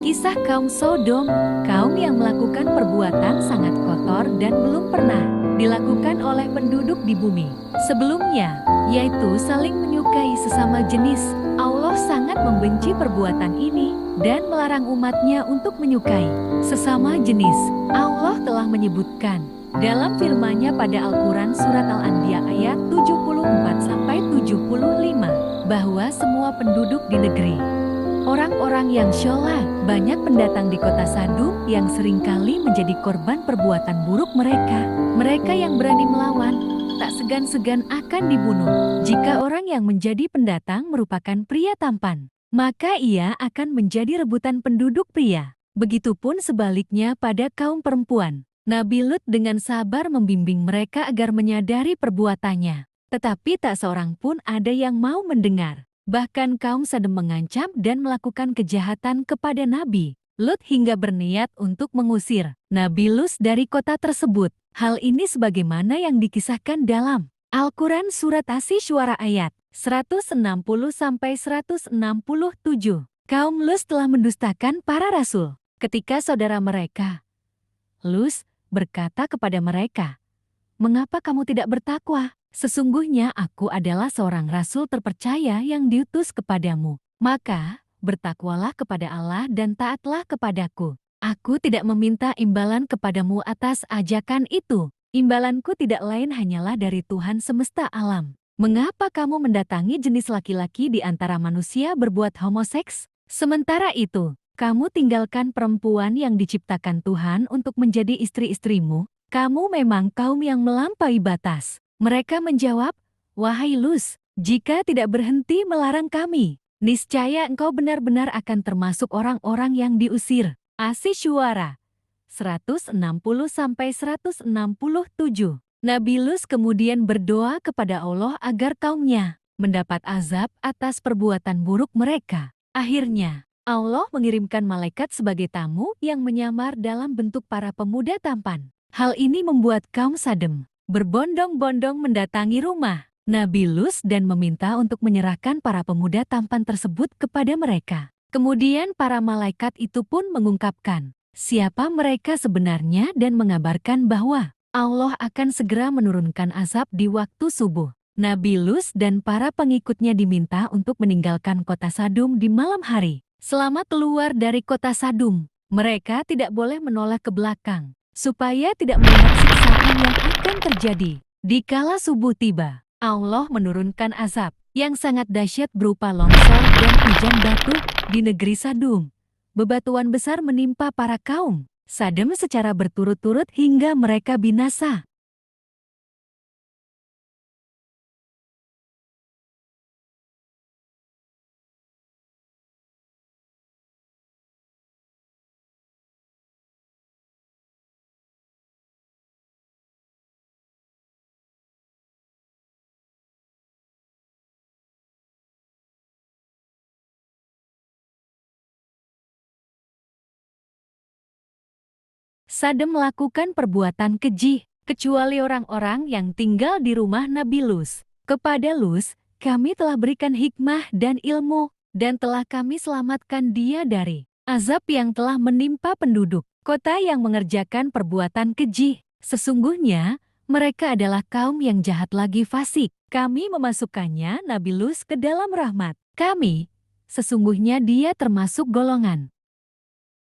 Kisah kaum Sodom, kaum yang melakukan perbuatan sangat kotor dan belum pernah dilakukan oleh penduduk di bumi sebelumnya, yaitu saling menyukai sesama jenis. Allah sangat membenci perbuatan ini dan melarang umatnya untuk menyukai sesama jenis. Allah telah menyebutkan dalam firman-Nya pada Al-Quran Surat Al-Anbiya ayat 74-75 bahwa semua penduduk di negeri orang-orang yang syoleh, banyak pendatang di kota Sadum yang seringkali menjadi korban perbuatan buruk mereka. Mereka yang berani melawan, tak segan-segan akan dibunuh. Jika orang yang menjadi pendatang merupakan pria tampan, maka ia akan menjadi rebutan penduduk pria. Begitupun sebaliknya pada kaum perempuan. Nabi Lut dengan sabar membimbing mereka agar menyadari perbuatannya. Tetapi tak seorang pun ada yang mau mendengar. Bahkan kaum Sadom mengancam dan melakukan kejahatan kepada Nabi Lut hingga berniat untuk mengusir Nabi Lut dari kota tersebut. Hal ini sebagaimana yang dikisahkan dalam Al-Quran Surat Asy-Syu'ara ayat 160-167. Kaum Lut telah mendustakan para rasul. Ketika saudara mereka, Lut, berkata kepada mereka, "Mengapa kamu tidak bertakwa? Sesungguhnya aku adalah seorang rasul terpercaya yang diutus kepadamu. Maka, bertakwalah kepada Allah dan taatlah kepadaku. Aku tidak meminta imbalan kepadamu atas ajakan itu. Imbalanku tidak lain hanyalah dari Tuhan semesta alam. Mengapa kamu mendatangi jenis laki-laki di antara manusia berbuat homoseks? Sementara itu, kamu tinggalkan perempuan yang diciptakan Tuhan untuk menjadi istri-istrimu. Kamu memang kaum yang melampaui batas." Mereka menjawab, "Wahai Lut, jika tidak berhenti melarang kami, niscaya engkau benar-benar akan termasuk orang-orang yang diusir." Asy-Syu'ara 160-167. Nabi Lut kemudian berdoa kepada Allah agar kaumnya mendapat azab atas perbuatan buruk mereka. Akhirnya, Allah mengirimkan malaikat sebagai tamu yang menyamar dalam bentuk para pemuda tampan. Hal ini membuat kaum Sadom berbondong-bondong mendatangi rumah Nabi Lut dan meminta untuk menyerahkan para pemuda tampan tersebut kepada mereka. Kemudian para malaikat itu pun mengungkapkan siapa mereka sebenarnya dan mengabarkan bahwa Allah akan segera menurunkan azab di waktu subuh. Nabi Lut dan para pengikutnya diminta untuk meninggalkan kota Sadum di malam hari. Selama keluar dari kota Sadum, mereka tidak boleh menoleh ke belakang supaya tidak melihat siksaan yang akan terjadi. Dikala subuh tiba, Allah menurunkan azab yang sangat dahsyat berupa longsor dan hujan batu di negeri Sadum. Bebatuan besar menimpa para kaum Sadom secara berturut-turut hingga mereka binasa. Sadom melakukan perbuatan keji, kecuali orang-orang yang tinggal di rumah Nabi Lut. Kepada Lut, kami telah berikan hikmah dan ilmu, dan telah kami selamatkan dia dari azab yang telah menimpa penduduk kota yang mengerjakan perbuatan keji. Sesungguhnya, mereka adalah kaum yang jahat lagi fasik. Kami memasukkannya Nabi Lut ke dalam rahmat kami. Sesungguhnya dia termasuk golongan